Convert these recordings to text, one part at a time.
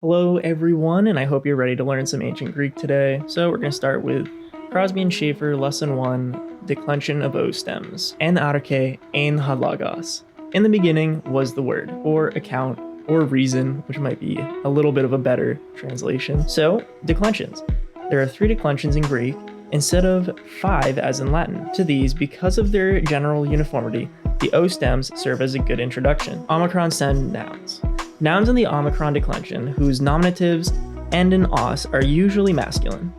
Hello everyone, and I hope you're ready to learn some ancient Greek today. So we're going to start with Crosby and Schaeffer, Lesson 1, Declension of O stems. En arche, en halagos. In the beginning was the word, or account, or reason, which might be a little bit of a better translation. So, declensions. There are 3 declensions in Greek, instead of 5 as in Latin. To these, because of their general uniformity, the O stems serve as a good introduction. Omicron stem nouns. Nouns in the Omicron declension, whose nominatives end in os, are usually masculine.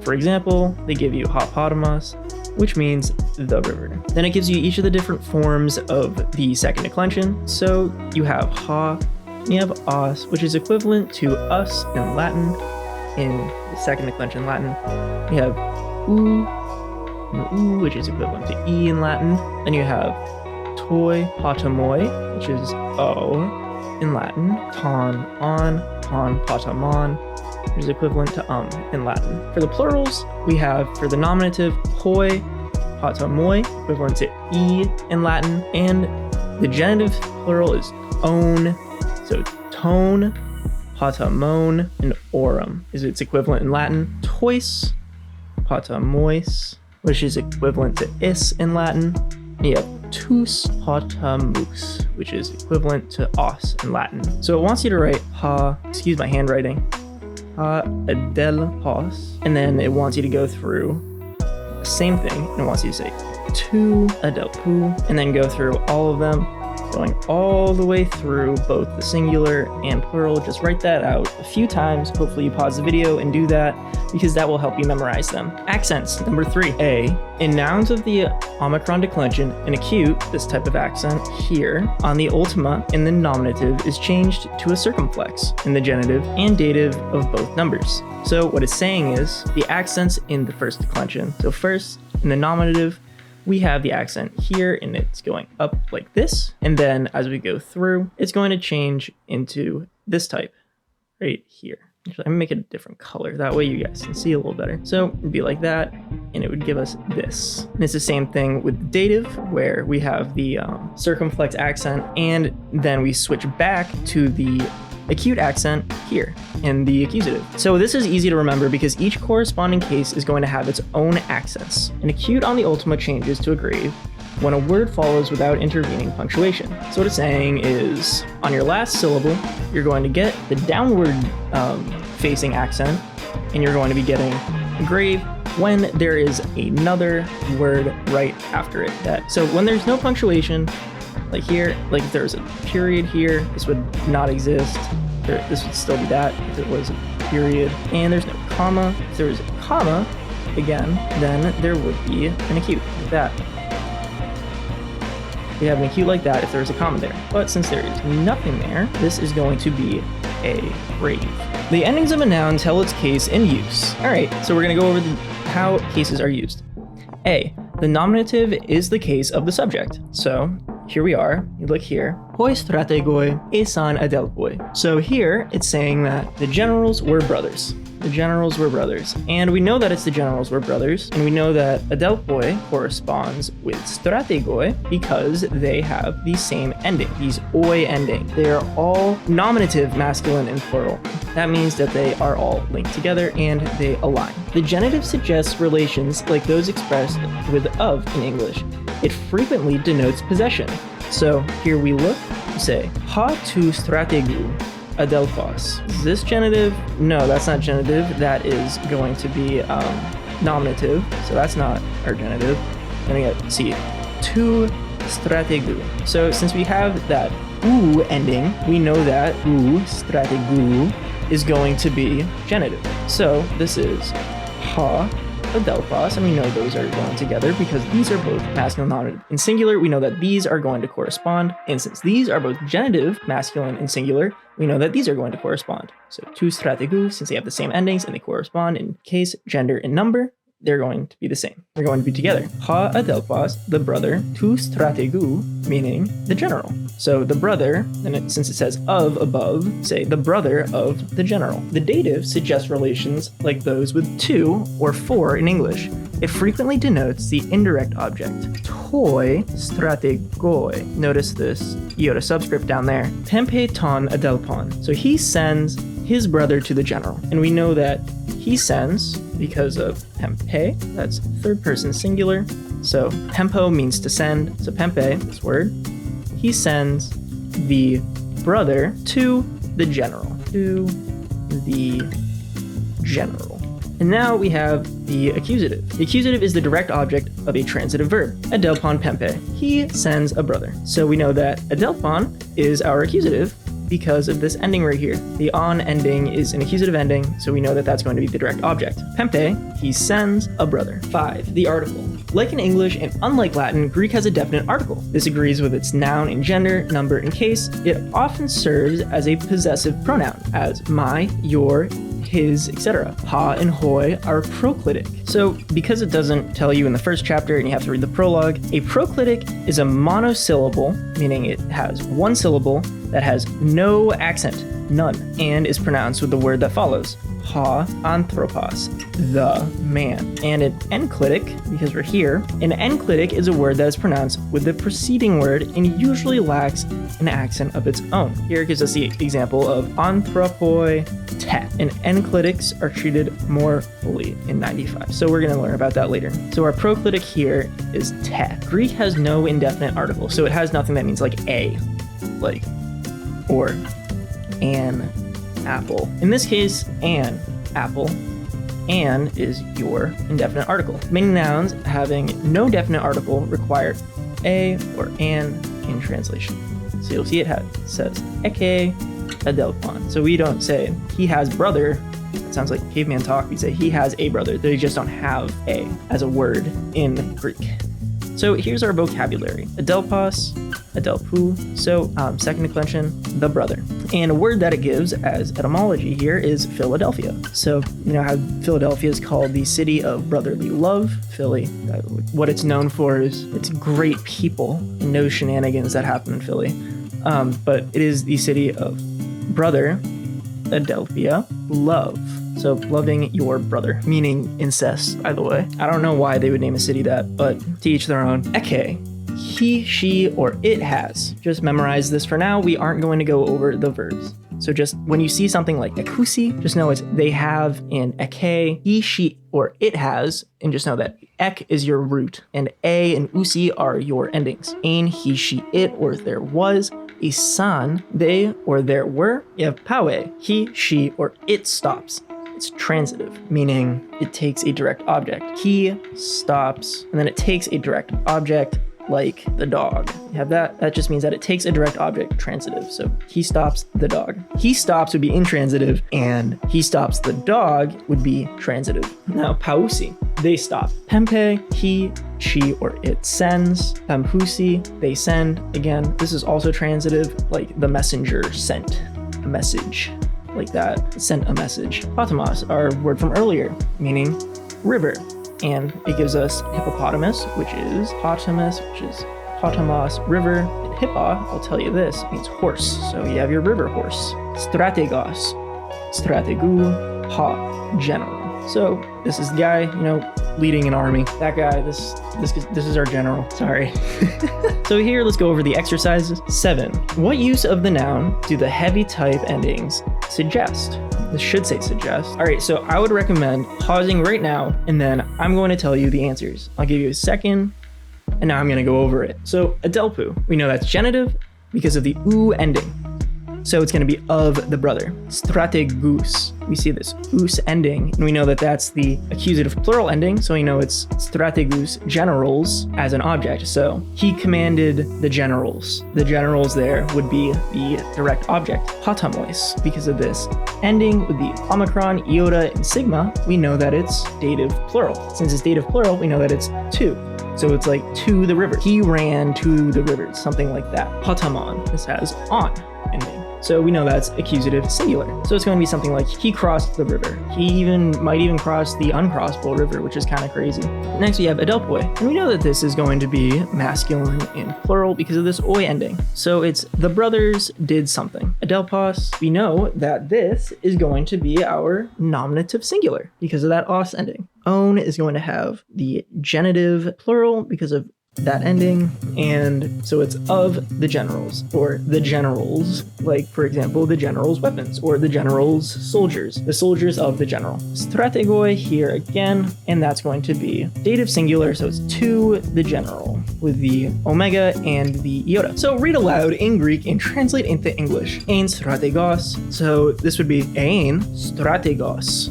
For example, they give you hoppotamus, which means the river. Then it gives you each of the different forms of the second declension. So you have ha, and you have os, which is equivalent to us in Latin. In the second declension Latin, you have u, which is equivalent to e in Latin. Then you have toi, potamoi, which is o in Latin, ton, on, potamon, which is equivalent to in Latin. For the plurals, we have for the nominative hoi, potamoi, equivalent to e in Latin, and the genitive plural is own, so tone, potamon, and orum is its equivalent in Latin. Tois, potamois, which is equivalent to is in Latin. And you have tus potamus, which is equivalent to os in Latin. So it wants you to write excuse my handwriting, adelpos, and then it wants you to go through the same thing, and it wants you to say tu adelpu, and then go through all of them, going all the way through both the singular and plural. Just write that out a few times. Hopefully you pause the video and do that, because that will help you memorize them. Accents, number 3. A. In nouns of the Omicron declension, an acute, this type of accent here, on the ultima in the nominative is changed to a circumflex in the genitive and dative of both numbers. So what it's saying is the accents in the first declension. So first, in the nominative, we have the accent here, and it's going up like this. And then as we go through, it's going to change into this type right here. Actually, I'm gonna make it a different color. That way you guys can see a little better. So it'd be like that, and it would give us this. And it's the same thing with the dative, where we have the circumflex accent, and then we switch back to the acute accent here in the accusative. So this is easy to remember because each corresponding case is going to have its own accents. An acute on the ultima changes to a grave when a word follows without intervening punctuation. So what it's saying is, on your last syllable, you're going to get the downward facing accent, and you're going to be getting a grave when there is another word right after it. So when there's no punctuation, like here, like if there's a period here, this would not exist. This would still be that if it was a period. And there's no comma. If there was a comma, again, then there would be an acute like that. We have an acute like that if there's a comma there. But since there is nothing there, this is going to be a grave. The endings of a noun tell its case in use. All right, so we're going to go over how cases are used. A. The nominative is the case of the subject. So here we are. You look here. Hoi strategoi esan adelpoi. So here it's saying that the generals were brothers. The generals were brothers. And we know that it's the generals were brothers. And we know that adelpoi corresponds with strategoi because they have the same ending, these oi ending. They are all nominative, masculine and plural. That means that they are all linked together and they align. The genitive suggests relations like those expressed with of in English. It frequently denotes possession. So here we look, we say, ha tu strategu adelphos. Is this genitive? No, that's not genitive. That is going to be nominative. So that's not our genitive. Then we get, see, tu strategu. So since we have that u ending, we know that u strategu is going to be genitive. So this is ha adelphos, and we know those are going together because these are both masculine nominative. In singular, we know that these are going to correspond, and since these are both genitive, masculine and singular, we know that these are going to correspond. So tu strategu, since they have the same endings and they correspond in case, gender, and number, they're going to be the same. They're going to be together. Ha adelphos, the brother, tu strategu, meaning the general. So the brother, and since it says of above, say the brother of the general. The dative suggests relations like those with to or for in English. It frequently denotes the indirect object. Toi strategoi. Notice this iota subscript down there. Tempe ton adelpon. So he sends his brother to the general. And we know that he sends because of pempe, that's third person singular. So pempo means to send. So pempe, this word, he sends the brother to the general. To the general. And now we have the accusative. The accusative is the direct object of a transitive verb. Adelpon pempe. He sends a brother. So we know that adelpon is our accusative because of this ending right here. The on ending is an accusative ending, so we know that that's going to be the direct object. Pempe, he sends a brother. 5. The article. Like in English and unlike Latin, Greek has a definite article. This agrees with its noun in gender, number, and case. It often serves as a possessive pronoun, as my, your, his, etc. Ha and hoi are proclitic. So because it doesn't tell you in the first chapter and you have to read the prologue, a proclitic is a monosyllable, meaning it has one syllable that has no accent, none, and is pronounced with the word that follows. Ha anthropos, the man. And an enclitic, because we're here, an enclitic is a word that is pronounced with the preceding word and usually lacks an accent of its own. Here it gives us the example of anthropoi te, and enclitics are treated more fully in 95. So we're going to learn about that later. So our proclitic here is te. Greek has no indefinite article, so it has nothing that means like a, like, or an apple. In this case, an apple. An is your indefinite article. Many nouns having no definite article require a or an in translation. So you'll see it says eke adelpon. So we don't say he has brother. It sounds like caveman talk. We say he has a brother. They just don't have a as a word in Greek. So here's our vocabulary. Adelpos, adelpu. So second declension, the brother. And a word that it gives as etymology here is Philadelphia. So you know how Philadelphia is called the city of brotherly love. Philly, what it's known for is its great people and no shenanigans that happen in Philly. But it is the city of brother, Adelphia, love. So loving your brother, meaning incest, by the way. I don't know why they would name a city that, but to each their own. Eke, he, she, or it has. Just memorize this for now. We aren't going to go over the verbs. So just when you see something like ekusi, just know it's they have in eke, he, she, or it has, and just know that ek is your root, and a and usi are your endings. Ein, he, she, it, or there was. Isan, they, or there were. You have pawe, he, she, or it stops. It's transitive, meaning it takes a direct object. He stops, and then it takes a direct object like the dog. You have that. That just means that it takes a direct object, transitive. So he stops the dog. He stops would be intransitive, and he stops the dog would be transitive. Now, pausi, they stop. Pempe, he, she, or it sends. Pempusi, they send. Again, this is also transitive, like the messenger sent a message. Like that, sent a message. Potamos, our word from earlier, meaning river. And it gives us hippopotamus, which is potamos, which is potamos, river. And hippa, I'll tell you this, means horse. So you have your river horse. Strategos, strategu, ha, general. So this is the guy, you know, leading an army. That guy, this is our general. Sorry. So here, let's go over the exercises. 7. What use of the noun do the heavy type endings suggest? This should say suggest. All right, so I would recommend pausing right now, and then I'm going to tell you the answers. I'll give you a second, and now I'm going to go over it. So adelpu, we know that's genitive because of the u ending. So it's going to be of the brother. Strategus, we see this us ending, and we know that that's the accusative plural ending, so we know it's strategus generals as an object. So he commanded the generals. The generals there would be the direct object. Potamos, because of this ending with the omicron, iota, and sigma, we know that it's dative plural. Since it's dative plural, we know that it's to. So it's like to the river. He ran to the river, something like that. Potamon, this has on ending. So we know that's accusative singular. So it's going to be something like he crossed the river. He might even cross the uncrossable river, which is kind of crazy. Next we have adelpoi, and we know that this is going to be masculine and plural because of this oi ending. So it's the brothers did something. Adelpos, we know that this is going to be our nominative singular because of that os ending. Own is going to have the genitive plural because of that ending, and so it's of the generals, or the generals, like for example, the general's weapons, or the general's soldiers, the soldiers of the general. Strategoi here again, and that's going to be dative singular, so it's to the general, with the omega and the iota. So read aloud in Greek and translate into English. Ein strategos, so this would be ein strategos,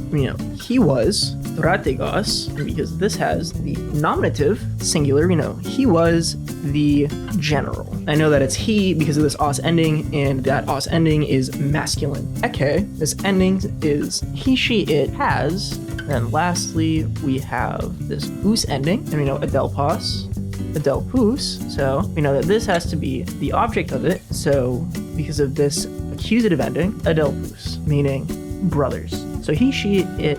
he was strategos, because this has the nominative singular, he was the general. I know that it's he because of this os ending, and that os ending is masculine. Okay, this ending is he, she, it, has. And lastly, we have this us ending, and we know adelpos, adelpus, so we know that this has to be the object of it, so because of this accusative ending, adelpus, meaning brothers. So he, she, it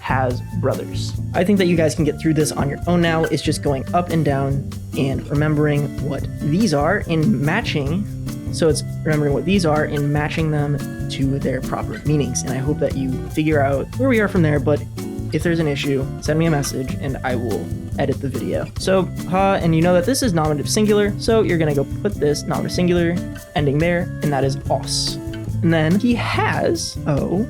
has brothers. I think that you guys can get through this on your own now. It's just going up and down and remembering what these are and matching. So it's remembering what these are and matching them to their proper meanings. And I hope that you figure out where we are from there. But if there's an issue, send me a message and I will edit the video. So and you know that this is nominative singular. So you're gonna go put this nominative singular ending there, and that is os. And then he has,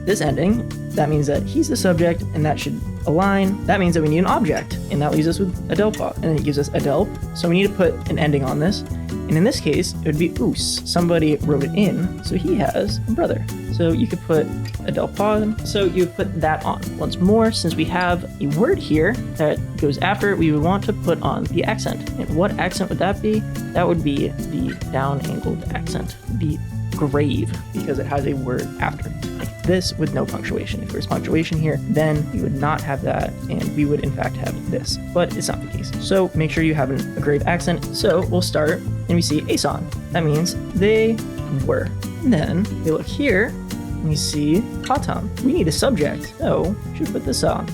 this ending, that means that he's the subject, and that should align. That means that we need an object, and that leaves us with adelpa, and then it gives us adelp. So we need to put an ending on this, and in this case, it would be us. Somebody wrote it in, so he has a brother. So you could put adelpa, so you put that on. Once more, since we have a word here that goes after it, we would want to put on the accent. And what accent would that be? That would be the down-angled accent, the grave, because it has a word after it, like this with no punctuation. If there's punctuation here, then we would not have that, and we would in fact have this, but it's not the case. So make sure you have a grave accent. So we'll start, and we see ason. That means they were. And then we look here, and we see patam. We need a subject, so we should put this on.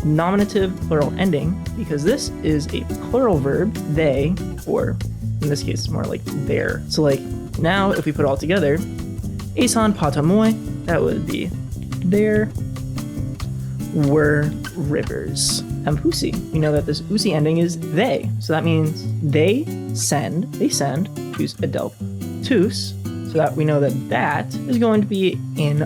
Nominative plural ending, because this is a plural verb, they, or in this case, it's more like their. So like, now, if we put it all together, ason patamoy, that would be there were rivers. Ampusi, we know that this usi ending is they, so that means they send tus adelp tus, so that we know that that is going to be in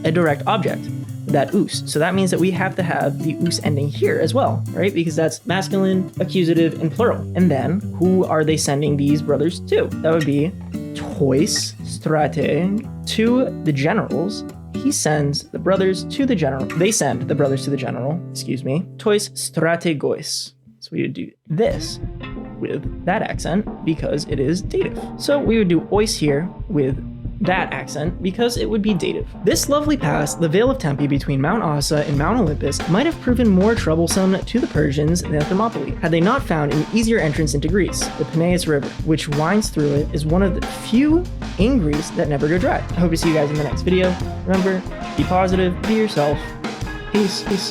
a direct object, that us. So that means that we have to have the us ending here as well, right? Because that's masculine, accusative, and plural. And then, who are they sending these brothers to? That would be tois strateg, to the generals. He sends the brothers to the general. They send the brothers to the general, tois strategois. So we would do this with that accent because it is dative. So we would do ois here with that accent because it would be dative. This lovely pass, the Vale of Tempe between Mount Asa and Mount Olympus, might have proven more troublesome to the Persians than Thermopylae, had they not found an easier entrance into Greece. The Peneus River, which winds through it, is one of the few in Greece that never go dry. I hope to see you guys in the next video. Remember, be positive, be yourself. Peace.